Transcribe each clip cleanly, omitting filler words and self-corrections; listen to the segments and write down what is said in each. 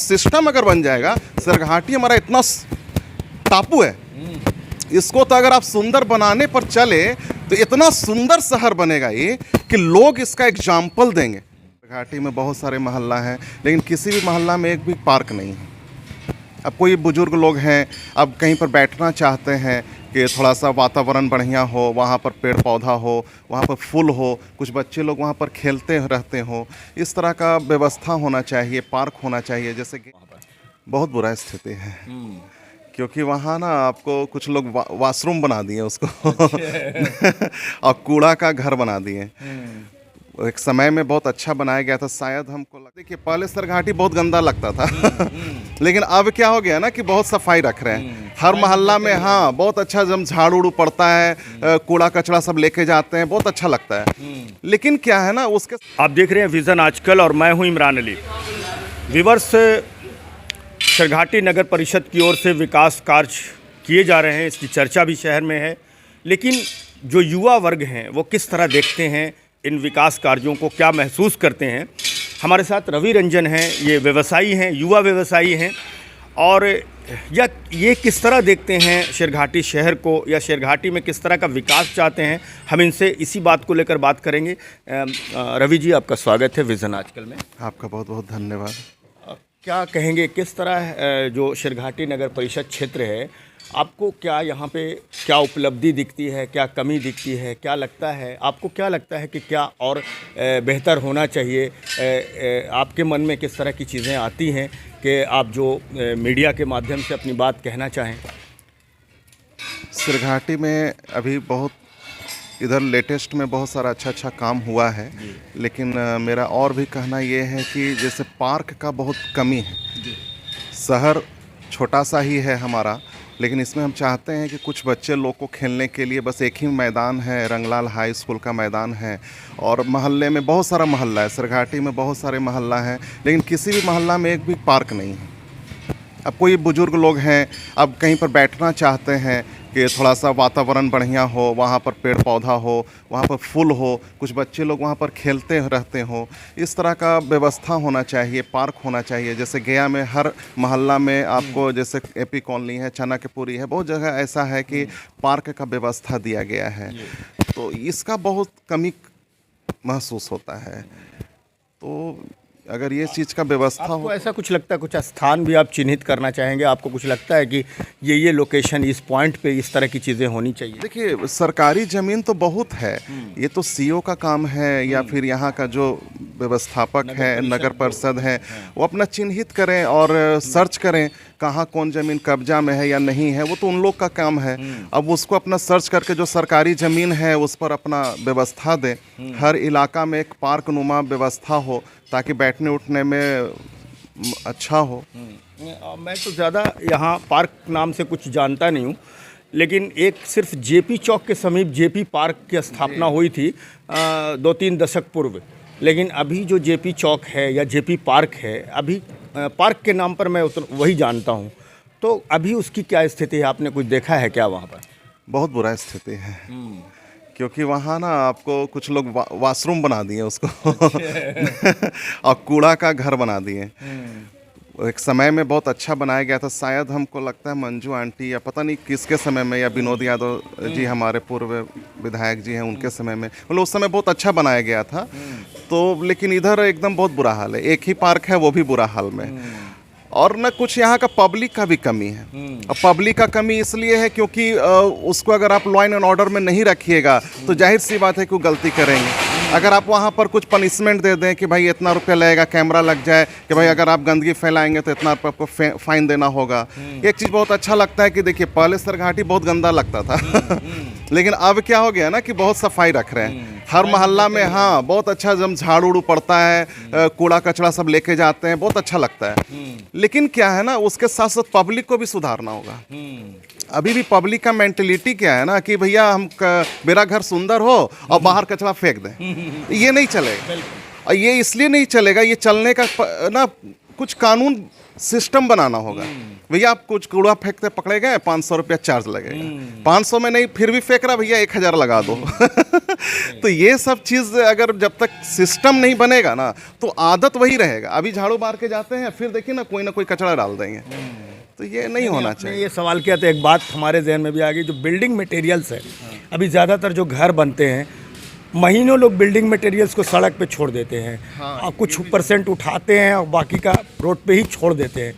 System अगर बन जाएगा, सरघाटी हमारा इतना टापू है, इसको तो अगर आप सुंदर बनाने पर चले तो इतना सुंदर शहर बनेगा ये कि लोग इसका एग्जाम्पल देंगे। घाटी में बहुत सारे मोहल्ला हैं, लेकिन किसी भी मोहल्ला में एक भी पार्क नहीं है। अब कोई बुजुर्ग लोग हैं, अब कहीं पर बैठना चाहते हैं कि थोड़ा सा वातावरण बढ़िया हो, वहाँ पर पेड़ पौधा हो, वहाँ पर फूल हो, कुछ बच्चे लोग वहाँ पर खेलते रहते हों, इस तरह का व्यवस्था होना चाहिए, पार्क होना चाहिए। जैसे कि बहुत बुरा स्थिति है, क्योंकि वहाँ ना आपको कुछ लोग वॉशरूम बना दिए उसको और कूड़ा का घर बना दिए। एक समय में बहुत अच्छा बनाया गया था, शायद हमको लगता है कि पहले सरघाटी बहुत गंदा लगता था लेकिन अब क्या हो गया ना कि बहुत सफाई रख रहे हैं हर मोहल्ला में। हाँ, बहुत अच्छा, जब झाड़ू उड़ू पड़ता है, कूड़ा कचरा सब लेके जाते हैं, बहुत अच्छा लगता है। लेकिन क्या है ना, उसके आप देख रहे हैं विजन आजकल और मैं हूं इमरान अली। विवर्स, सरघाटी नगर परिषद की ओर से विकास कार्य किए जा रहे हैं, इसकी चर्चा भी शहर में है, लेकिन जो युवा वर्ग हैं वो किस तरह देखते हैं इन विकास कार्यों को, क्या महसूस करते हैं। हमारे साथ रवि रंजन हैं, ये व्यवसायी हैं, युवा व्यवसायी हैं, और ये किस तरह देखते हैं शेरघाटी शहर को, या शेरघाटी में किस तरह का विकास चाहते हैं, हम इनसे इसी बात को लेकर बात करेंगे। रवि जी, आपका स्वागत है विजन आजकल में। आपका बहुत बहुत धन्यवाद। क्या कहेंगे, किस तरह जो शेरघाटी नगर परिषद क्षेत्र है, आपको क्या यहाँ पे क्या उपलब्धि दिखती है, क्या कमी दिखती है, क्या लगता है आपको, क्या लगता है कि क्या और बेहतर होना चाहिए? आपके मन में किस तरह की चीज़ें आती हैं कि आप जो मीडिया के माध्यम से अपनी बात कहना चाहें? सरघाटी में अभी बहुत, इधर लेटेस्ट में बहुत सारा अच्छा काम हुआ है, लेकिन मेरा और भी कहना ये है कि जैसे पार्क का बहुत कमी है। शहर छोटा सा ही है हमारा, लेकिन इसमें हम चाहते हैं कि कुछ बच्चे लोग को खेलने के लिए बस एक ही मैदान है, रंगलाल हाई स्कूल का मैदान है, और मोहल्ले में बहुत सारा मोहल्ला है, सरघाटी में बहुत सारे मोहल्ला हैं, लेकिन किसी भी मोहल्ला में एक भी पार्क नहीं है। अब कोई बुजुर्ग लोग हैं, अब कहीं पर बैठना चाहते हैं कि थोड़ा सा वातावरण बढ़िया हो, वहाँ पर पेड़ पौधा हो, वहाँ पर फूल हो, कुछ बच्चे लोग वहाँ पर खेलते रहते हों, इस तरह का व्यवस्था होना चाहिए, पार्क होना चाहिए। जैसे गया में हर मोहल्ला में आपको, जैसे एपी कॉलोनी है, चनाकेपुरी है, बहुत जगह ऐसा है कि पार्क का व्यवस्था दिया गया है, तो इसका बहुत कमी महसूस होता है। तो अगर ये चीज़ का व्यवस्था हो, आपको ऐसा कुछ लगता है, कुछ स्थान भी आप चिन्हित करना चाहेंगे? आपको कुछ लगता है कि ये लोकेशन, इस पॉइंट पे इस तरह की चीज़ें होनी चाहिए? देखिए, सरकारी ज़मीन तो बहुत है, ये तो सीओ का काम है, या फिर यहाँ का जो व्यवस्थापक है, नगर परिषद है, वो अपना चिन्हित करें और सर्च करें कहाँ कौन ज़मीन कब्जा में है या नहीं है, वो तो उन लोग का काम है। अब उसको अपना सर्च करके जो सरकारी ज़मीन है उस पर अपना व्यवस्था दें। हर इलाका में एक पार्क नुमा व्यवस्था हो, ताकि बैठने उठने में अच्छा हो। मैं तो ज़्यादा यहाँ पार्क नाम से कुछ जानता नहीं हूँ, लेकिन एक सिर्फ जेपी चौक के समीप जेपी पार्क की स्थापना हुई थी 2-3 दशक पूर्व, लेकिन अभी जो जेपी चौक है या जेपी पार्क है, अभी पार्क के नाम पर मैं वही जानता हूँ। तो अभी उसकी क्या स्थिति है, आपने कुछ देखा है क्या वहाँ पर? बहुत बुरा स्थिति है, क्योंकि वहाँ ना आपको कुछ लोग वॉशरूम बना दिए उसको और कूड़ा का घर बना दिए। एक समय में बहुत अच्छा बनाया गया था, शायद हमको लगता है मंजू आंटी या पता नहीं किसके समय में, या विनोद यादव जी हमारे पूर्व विधायक जी हैं, उनके समय में, मतलब उस समय बहुत अच्छा बनाया गया था। तो लेकिन इधर एकदम बहुत बुरा हाल है, एक ही पार्क है वो भी बुरा हाल में, और न कुछ यहाँ का पब्लिक का भी कमी है। और पब्लिक का कमी इसलिए है क्योंकि उसको अगर आप लॉ एंड ऑर्डर में नहीं रखिएगा तो जाहिर सी बात है कि वो गलती करेंगे। अगर आप वहाँ पर कुछ पनिशमेंट दे दें कि भाई इतना रुपया लगेगा, कैमरा लग जाए कि भाई अगर आप गंदगी फैलाएंगे तो इतना रुपया आपको फाइन देना होगा। एक चीज़ बहुत अच्छा लगता है कि देखिए, पहले सरघाटी बहुत गंदा लगता था लेकिन अब क्या हो गया ना कि बहुत सफाई रख रहे हैं हर मोहल्ला में। हाँ, बहुत अच्छा, जब झाड़ू उड़ू पड़ता है, कूड़ा कचरा सब लेके जाते हैं, बहुत अच्छा लगता है। लेकिन क्या है ना, उसके साथ साथ पब्लिक को भी सुधारना होगा। अभी भी पब्लिक का मेंटेलिटी क्या है ना कि भैया मेरा घर सुंदर हो और बाहर कचरा फेंक दें, ये नहीं चलेगा। और ये इसलिए नहीं चलेगा, ये चलने का ना कुछ कानून सिस्टम बनाना होगा। भैया आप कुछ कूड़ा फेंकते पकड़े गए, 500 रुपया चार्ज लगेगा। 500 में नहीं, फिर भी फेंक रहा, भैया 1000 लगा दो तो ये सब चीज़ अगर जब तक सिस्टम नहीं बनेगा ना तो आदत वही रहेगा। अभी झाड़ू मार के जाते हैं, फिर देखिए ना कोई कचरा डाल देंगे, तो ये नहीं होना चाहिए। ये सवाल किया तो एक बात हमारे जहन में भी आ गई, जो बिल्डिंग मटेरियल्स है, अभी ज़्यादातर जो घर बनते हैं, महीनों लोग बिल्डिंग मटेरियल्स को सड़क पे छोड़ देते हैं, और कुछ परसेंट उठाते हैं और बाकी का रोड पे ही छोड़ देते हैं,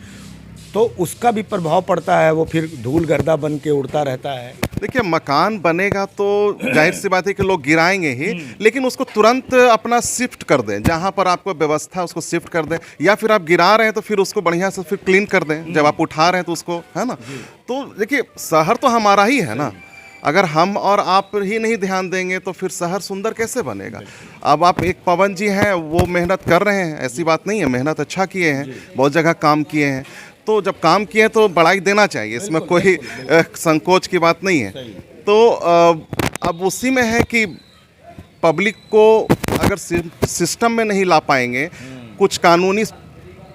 तो उसका भी प्रभाव पड़ता है, वो फिर धूल गर्दा बन के उड़ता रहता है। देखिए मकान बनेगा तो जाहिर सी बात है कि लोग गिराएंगे ही, लेकिन उसको तुरंत अपना शिफ्ट कर दें, जहाँ पर आपको व्यवस्था उसको शिफ्ट कर दें, या फिर आप गिरा रहे हैं तो फिर उसको बढ़िया से फिर क्लीन कर दें जब आप उठा रहे हैं तो उसको, है ना। तो देखिए शहर तो हमारा ही है ना, अगर हम और आप ही नहीं ध्यान देंगे तो फिर शहर सुंदर कैसे बनेगा। अब आप एक पवन जी हैं, वो मेहनत कर रहे हैं, ऐसी बात नहीं है, मेहनत अच्छा किए हैं, बहुत जगह काम किए हैं, तो जब काम किए तो बड़ाई देना चाहिए, इसमें कोई संकोच की बात नहीं है। तो अब उसी में है कि पब्लिक को अगर सिस्टम में नहीं ला पाएंगे, कुछ कानूनी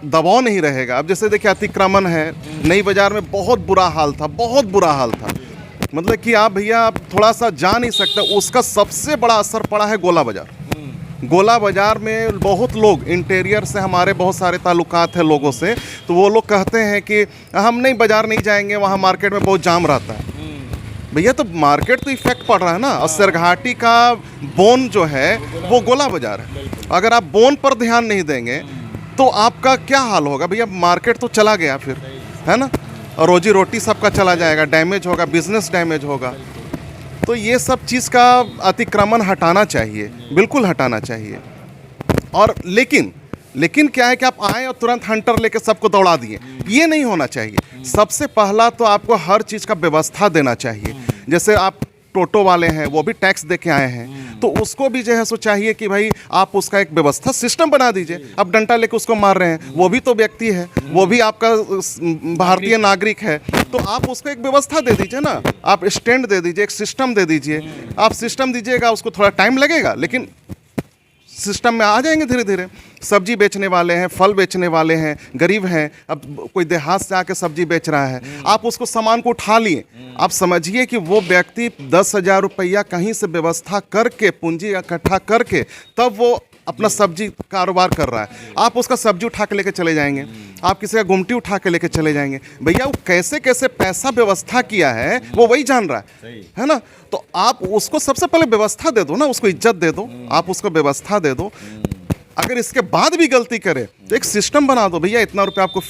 दबाव नहीं रहेगा। अब जैसे देखिए अतिक्रमण है, नई बाज़ार में बहुत बुरा हाल था, बहुत बुरा हाल था, मतलब कि आप भैया आप थोड़ा सा जा नहीं सकते। उसका सबसे बड़ा असर पड़ा है गोला बाज़ार। गोला बाज़ार में बहुत लोग, इंटीरियर से हमारे बहुत सारे ताल्लुकात हैं लोगों से, तो वो लोग कहते हैं कि हम नहीं बाज़ार नहीं जाएंगे, वहाँ मार्केट में बहुत जाम रहता है। भैया तो मार्केट तो इफेक्ट पड़ रहा है ना, और सरघाटी का बोन जो है वो गोला बाज़ार है। अगर आप बोन पर ध्यान नहीं देंगे तो आपका क्या हाल होगा भैया, मार्केट तो चला गया फिर, है ना, और रोजी रोटी सबका चला जाएगा, डैमेज होगा, बिजनेस डैमेज होगा। तो ये सब चीज़ का अतिक्रमण हटाना चाहिए, बिल्कुल हटाना चाहिए। और लेकिन क्या है कि आप आए और तुरंत हंटर लेके सबको दौड़ा दिए, ये नहीं होना चाहिए। सबसे पहला तो आपको हर चीज़ का व्यवस्था देना चाहिए। जैसे आप टोटो वाले हैं, वो भी टैक्स दे के आए हैं, तो उसको भी जो है सो चाहिए कि भाई आप उसका एक व्यवस्था सिस्टम बना दीजिए। आप डंडा लेके उसको मार रहे हैं, वो भी तो व्यक्ति है, वो भी आपका भारतीय नागरिक है, तो आप उसको एक व्यवस्था दे दीजिए ना, आप स्टैंड दे दीजिए, एक सिस्टम दे दीजिए। आप सिस्टम दीजिएगा, उसको थोड़ा टाइम लगेगा, लेकिन सिस्टम में आ जाएंगे धीरे धीरे। सब्जी बेचने वाले हैं, फल बेचने वाले हैं, गरीब हैं, अब कोई देहात से आके सब्जी बेच रहा है, आप उसको सामान को उठा लिए, आप समझिए कि वो व्यक्ति 10,000 रुपया कहीं से व्यवस्था करके, पूंजी इकट्ठा करके, तब वो अपना सब्जी कारोबार कर रहा है। आप उसका सब्जी उठा के लेके चले जाएंगे, आप किसी का गुमटी उठा के लेके चले जाएंगे, भैया वो कैसे कैसे पैसा व्यवस्था किया है वो वही जान रहा है ना। तो आप उसको सबसे पहले व्यवस्था दे दो ना, उसको इज्जत दे दो, आप उसको व्यवस्था दे दो। अगर इसके बाद भी गलती करे तो एक सिस्टम बना दो, भैया इतना रुपया आपको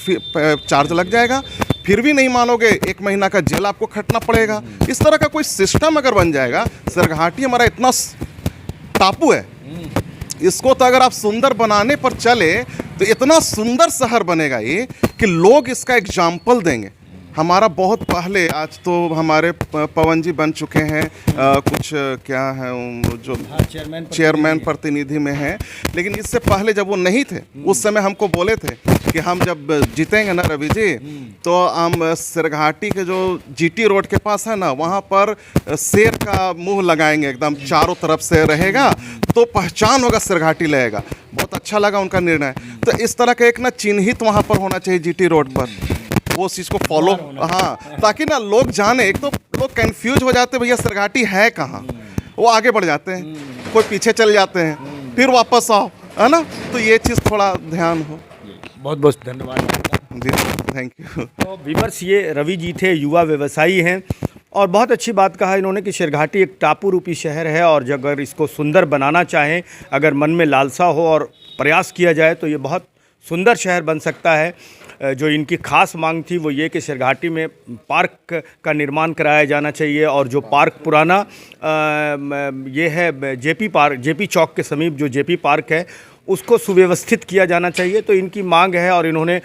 चार्ज लग जाएगा, फिर भी नहीं मानोगे 1 महीना का जेल आपको खटना पड़ेगा। इस तरह का कोई सिस्टम अगर बन जाएगा, सरघाटी हमारा इतना टापू है, इसको तो अगर आप सुंदर बनाने पर चले तो इतना सुंदर शहर बनेगा ये कि लोग इसका एग्जाम्पल देंगे। हमारा बहुत पहले, आज तो हमारे पवन जी बन चुके हैं, कुछ क्या है जो चेयरमैन प्रतिनिधि में हैं, लेकिन इससे पहले जब वो नहीं थे, उस समय हमको बोले थे कि हम जब जीतेंगे ना रवि जी, तो हम सरघाटी के जो जीटी रोड के पास है ना, वहाँ पर शेर का मुंह लगाएंगे, एकदम चारों तरफ से रहेगा, तो पहचान होगा, सरघाटी लगेगा। बहुत अच्छा लगा उनका निर्णय। तो इस तरह का एक ना चिन्हित वहाँ पर होना चाहिए जीटी रोड पर, वो चीज़ को फॉलो, हाँ, ताकि ना लोग जाने। एक तो लोग कंफ्यूज हो जाते हैं, भैया सरघाटी है कहाँ, वो आगे बढ़ जाते हैं, कोई पीछे चले जाते हैं, फिर वापस आओ, है ना। तो ये चीज़ थोड़ा ध्यान हो। बहुत बहुत धन्यवाद जी, थैंक यू। तो व्यूअर्स, ये रवि जी थे, युवा व्यवसायी हैं, और बहुत अच्छी बात कहा इन्होंने कि सरघाटी एक टापू रूपी शहर है, और अगर इसको सुंदर बनाना चाहें, अगर मन में लालसा हो और प्रयास किया जाए तो ये बहुत सुंदर शहर बन सकता है। जो इनकी खास मांग थी वो ये कि सरघाटी में पार्क का निर्माण कराया जाना चाहिए, और जो पार्क पुराना ये है जेपी चौक के समीप जो जेपी पार्क है, उसको सुव्यवस्थित किया जाना चाहिए। तो इनकी मांग है, और इन्होंने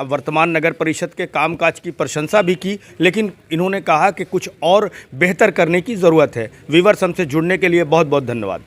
वर्तमान नगर परिषद के कामकाज की प्रशंसा भी की, लेकिन इन्होंने कहा कि कुछ और बेहतर करने की ज़रूरत है। व्यूअर्स, हमसे जुड़ने के लिए बहुत बहुत धन्यवाद।